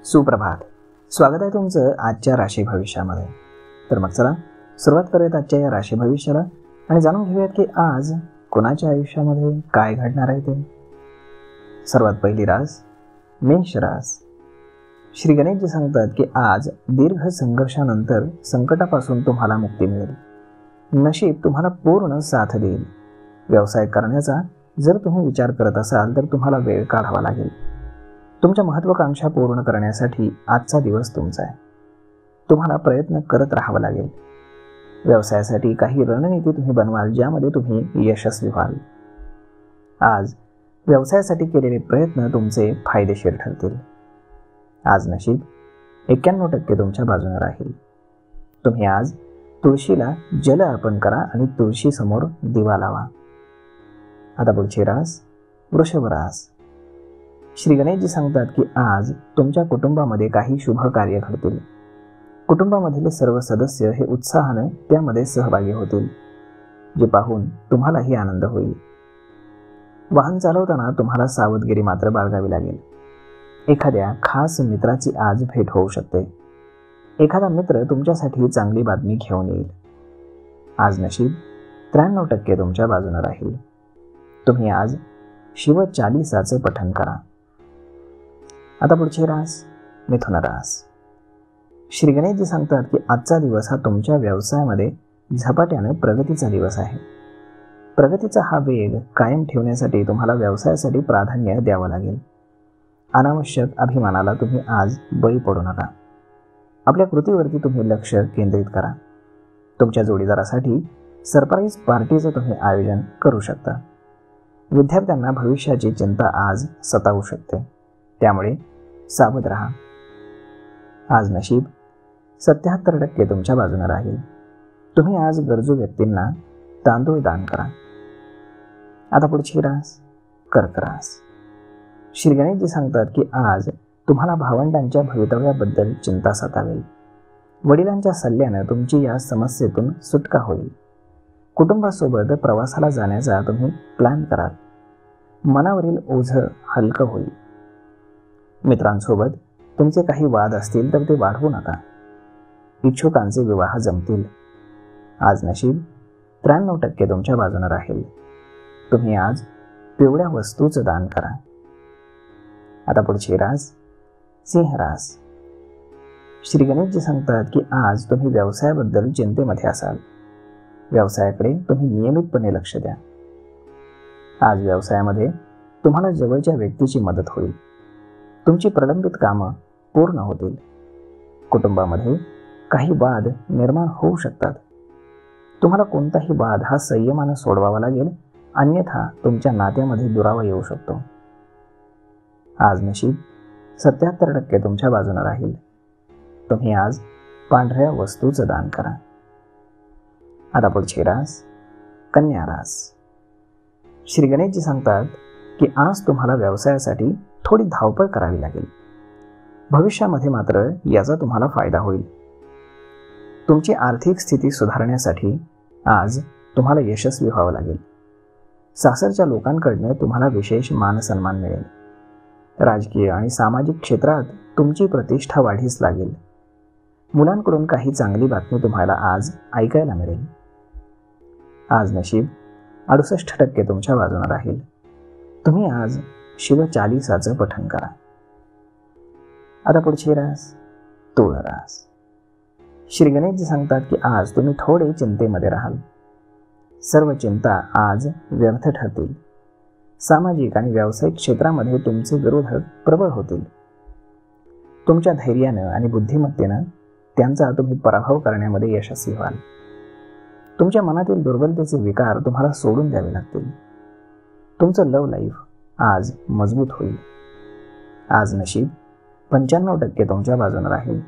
सुप्रभात. स्वागत आहे तुमचं आजच्या राशी भविष्यामध्ये. तर मग चला सुरुवात करूयात आजच्या या राशी भविष्याला आणि जाणून घेऊयात की आज कोणाच्या आयुष्यामध्ये काय घडणार आहे ते. सर्वात पहिली रास मेष रास. श्री गणेशजी सांगतात की आज दीर्घ संघर्षानंतर संकटापासून तुम्हाला मुक्ती मिळेल. नशीब तुम्हाला पूर्ण साथ देईल. व्यवसाय करण्याचा जर तुम्ही विचार करत असाल तर तुम्हाला वेळ काढावा लागेल. तुमच्या महत्त्वाकांक्षा पूर्ण करण्यासाठी आजचा दिवस तुमचा आहे. तुम्हाला प्रयत्न करत राहावं लागेल. व्यवसायासाठी काही रणनीती तुम्ही बनवाल ज्यामध्ये तुम्ही यशस्वी व्हाल. आज व्यवसायासाठी केलेले प्रयत्न तुमचे फायदेशीर ठरतील. आज नशीब 91% तुमच्या बाजूने राहील. तुम्ही आज तुळशीला जल अर्पण करा आणि तुळशी समोर दिवा लावा. आता पुढची रास वृषभ रास. श्री गणेशजी सांगतात की आज तुमच्या कुटुंबामध्ये काही शुभ कार्य घडतील. कुटुंबामधील सर्व सदस्य हे उत्साहाने त्यामध्ये सहभागी होतील, जे पाहून तुम्हालाही आनंद होईल. वाहन चालवताना तुम्हाला सावधगिरी मात्र बाळगावी लागेल. एखाद्या खास मित्राची आज भेट होऊ शकते. एखादा मित्र तुमच्यासाठी चांगली बातमी घेऊन येईल. आज नशीब 93% तुमच्या बाजूने राहील. तुम्ही आज शिव चालीसाचे पठण करा. आता पुढची रास मिथुन रास. श्री गणेशजी सांगतात की आजचा दिवस हा तुमच्या व्यवसायामध्ये झपाट्याने प्रगतीचा दिवस आहे. प्रगतीचा हा वेग कायम ठेवण्यासाठी तुम्हाला व्यवसायासाठी प्राधान्य द्यावं लागेल. अनावश्यक अभिमानाला तुम्ही आज बळी पडू नका. आपल्या कृतीवरती तुम्ही लक्ष केंद्रित करा. तुमच्या जोडीदारासाठी सरप्राईज पार्टीचं तुम्ही आयोजन करू शकता. विद्यार्थ्यांना भविष्याची चिंता आज सतावू शकते, त्यामुळे सावध राहा. आज नशीब 77% तुमच्या बाजूने राहील. तुम्ही आज गरजू व्यक्तींना तांदूळ दान करा. आता पुढची रास कर्क रास. श्री गणेशजी सांगतात की आज तुम्हाला भावंडांच्या भवितव्याबद्दल चिंता सतावेल. वडिलांच्या सल्ल्याने तुमची या समस्येतून सुटका होईल. कुटुंबासोबत प्रवासाला जाण्याचा तुम्ही प्लॅन कराल. मनावरील ओझं हलकं होईल. मित्रांसोबत तुमचे काही वाद असतील तर ते वाढवू नका. इच्छुकांचे विवाह जमतील. आज नशीब 93% तुमच्या बाजूने राहील. तुम्ही आज पिवळ्या वस्तूचं दान करा. आता पुढची रास सिंह रास. श्री गणेशजी सांगतात की आज तुम्ही व्यवसायाबद्दल चिंतेमध्ये असाल. व्यवसायाकडे तुम्ही नियमितपणे लक्ष द्या. आज व्यवसायामध्ये तुम्हाला जवळच्या व्यक्तीची मदत होईल. तुमची प्रलंबित कामं पूर्ण होतील. कुटुंबामध्ये काही वाद निर्माण होऊ शकतात. तुम्हाला कोणताही वाद हा संयमाने सोडवावा लागेल, अन्यथा तुमच्या नात्यामध्ये दुरावा येऊ शकतो. आज नशीब 77% तुमच्या बाजूने राहील. तुम्ही आज पांढऱ्या वस्तूचं दान करा. आता पुढची रास कन्या रास. श्री गणेशजी सांगतात की आज तुम्हाला व्यवसायासाठी थोडी धावपळ करावी लागेल. भविष्यामध्ये मात्र याचा तुम्हाला फायदा होईल. तुमची आर्थिक स्थिती सुधारण्यासाठी आज तुम्हाला यशस्वी व्हावं लागेल. सासरच्या लोकांकडनं तुम्हाला विशेष मानसन्मान मिळेल. राजकीय आणि सामाजिक क्षेत्रात तुमची प्रतिष्ठा वाढीस लागेल. मुलांकडून काही चांगली बातमी तुम्हाला आज ऐकायला मिळेल. आज नशीब 68% तुमच्या बाजूने राहील. तुम्ही आज शिव चालीसाचं पठण करा. आता पुढची रास तुळ रास. श्री गणेशजी सांगतात की आज तुम्ही थोडे चिंतेमध्ये राहाल. सर्व चिंता आज व्यर्थ ठरतील. सामाजिक आणि व्यावसायिक क्षेत्रामध्ये तुमचे विरोधक प्रबळ होतील. तुमच्या धैर्यानं आणि बुद्धिमत्तेनं त्यांचा तुम्ही पराभव करण्यामध्ये यशस्वी व्हाल. तुमच्या मनातील दुर्बलतेचे विकार तुम्हाला सोडून द्यावे लागतील. तुमचं लव्ह लाईफ आज मजबूत होईल. आज नशीब 95% तुमच्या बाजूने राहील.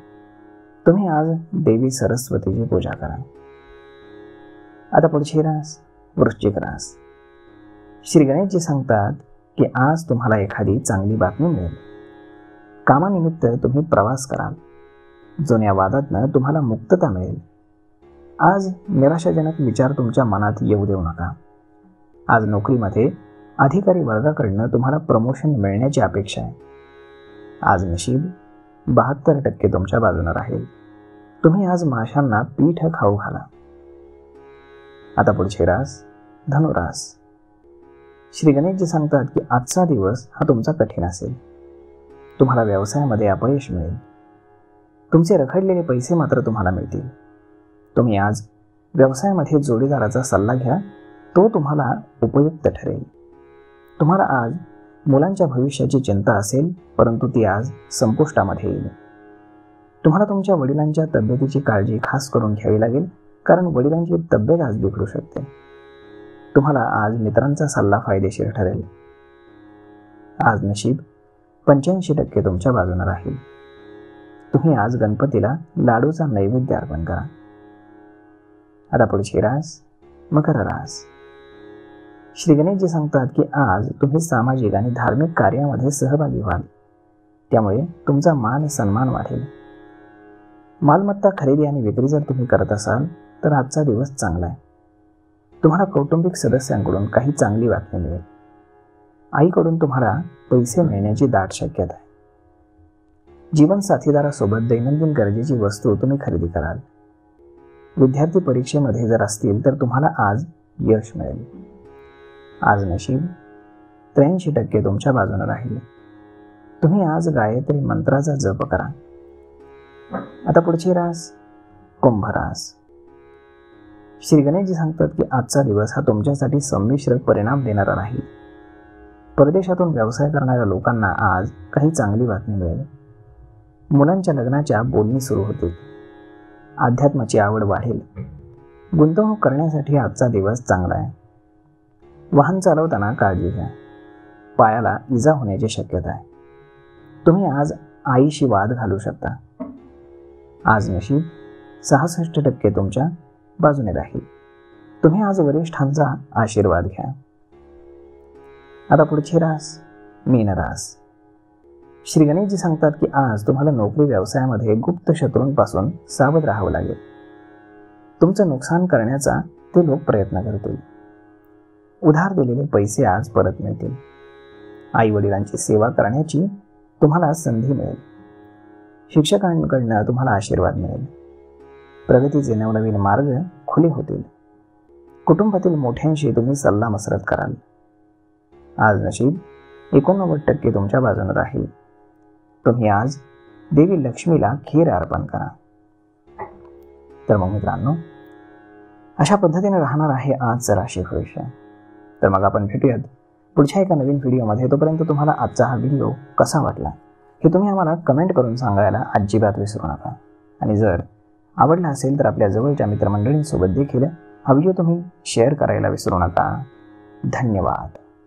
तुम्ही आज देवी सरस्वतीची पूजा करा. आता पुढची रास वृश्चिक रास. श्री गणेशजी सांगतात की आज तुम्हाला एखादी चांगली बातमी मिळेल. कामानिमित्त तुम्ही प्रवास कराल. जुन्या वादातनं तुम्हाला मुक्तता मिळेल. आज निराशाजनक विचार तुमच्या मनात येऊ देऊ नका. आज नोकरीमध्ये अधिकारी वर्गाकडनं तुम्हाला प्रमोशन मिळण्याची अपेक्षा आहे. आज नशीब 72% तुमच्या बाजूने राहील. तुम्ही आज माशांना पीठ खाऊ घाला. आता पुढची रास धनुरास. श्री गणेशजी सांगतात की आजचा दिवस हा तुमचा कठीण असेल. तुम्हाला व्यवसायामध्ये अपयश मिळेल. तुमचे रखडलेले पैसे मात्र तुम्हाला मिळतील. तुम्ही आज व्यवसायामध्ये जोडीदाराचा सल्ला घ्या, तो तुम्हाला उपयुक्त ठरेल. तुम्हाला आज मुलांच्या भविष्याची चिंता असेल, परंतु ती आज संपुष्टामध्ये येईल. तुम्हाला तुमच्या वडिलांच्या तब्येतीची काळजी खास करून घ्यावी लागेल, कारण वडिलांची तब्येत आज बिघडू शकते. तुम्हाला आज मित्रांचा सल्ला फायदेशीर ठरेल. आज नशीब 85% तुमच्या बाजूने राहील. तुम्ही आज गणपतीला लाडूचा नैवेद्य अर्पण करा. आता पुढची रास मकर रास. श्री गणेशजी सांगतात की आज तुम्ही सामाजिक आणि धार्मिक कार्यामध्ये सहभागी व्हाल. त्यामुळे तुमचा मान सन्मान वाढेल. मालमत्ता खरेदी आणि विक्री जर तुम्ही करत असाल तर आजचा दिवस चांगला आहे. तुम्हाला कौटुंबिक सदस्यांकडून काही चांगली बातमी मिळेल. आईकडून तुम्हाला पैसे मिळण्याची दाट शक्यता आहे. जीवन साथीदारासोबत दैनंदिन गरजेची वस्तू तुम्ही खरेदी कराल. विद्यार्थी परीक्षेमध्ये जर असतील तर तुम्हाला आज यश मिळेल. आज नशीब 83% तुमच्या बाजूने राहील. तुम्ही आज गायत्री मंत्राचा जप करा. आता पुढची रास कुंभ रास. श्री गणेशजी सांगतात की आजचा दिवस हा तुमच्यासाठी संमिश्र परिणाम देणारा राहील. परदेशातून व्यवसाय करणाऱ्या लोकांना आज काही चांगली बातमी मिळेल. मुलांच्या लग्नाच्या बोलणी सुरू होतील. अध्यात्माची आवड वाढेल. गुंतवणूक करण्यासाठी आजचा दिवस चांगला आहे. वाहन चालवताना काळजी घ्या. पायाला इजा होण्याची शक्यता आहे. तुम्ही आज आईशी वाद घालू शकता. आज नशीब 66% तुमच्या बाजूने राहील. तुम्ही आज वरिष्ठांचा आशीर्वाद घ्या. आता पुढची रास मीन रास. श्री गणेशजी सांगतात की आज तुम्हाला नोकरी व्यवसायामध्ये गुप्त शत्रूंपासून सावध राहावं लागेल. तुमचं नुकसान करण्याचा ते लोक प्रयत्न करतील. उधार दिलेले पैसे आज परत मिळतील. आई वडिलांची सेवा करण्याची तुम्हाला संधी मिळेल. शिक्षकांकडनं तुम्हाला आशीर्वाद मिळेल. प्रगतीचे नवनवीन मार्ग खुले होतील. कुटुंबातील मोठ्यांशी तुम्ही सल्ला मसरत कराल. आज नशीब 89% तुमच्या बाजूने राहील. तुम्ही आज देवी लक्ष्मीला खीर अर्पण करा. तर मग मित्रांनो, अशा पद्धतीने राहणार आहे आजचं राशी भविष्य. तर मग आपण भेटूयात पुढच्या एका नवीन व्हिडिओमध्ये. तोपर्यंत तुम्हाला आजचा हा व्हिडिओ कसा वाटला हे तुम्ही आम्हाला कमेंट करून सांगायला अजिबात विसरू नका. आणि जर आवडला असेल तर आपल्या जवळच्या मित्रमंडळींसोबत देखील हा व्हिडिओ तुम्ही शेअर करायला विसरू नका. धन्यवाद.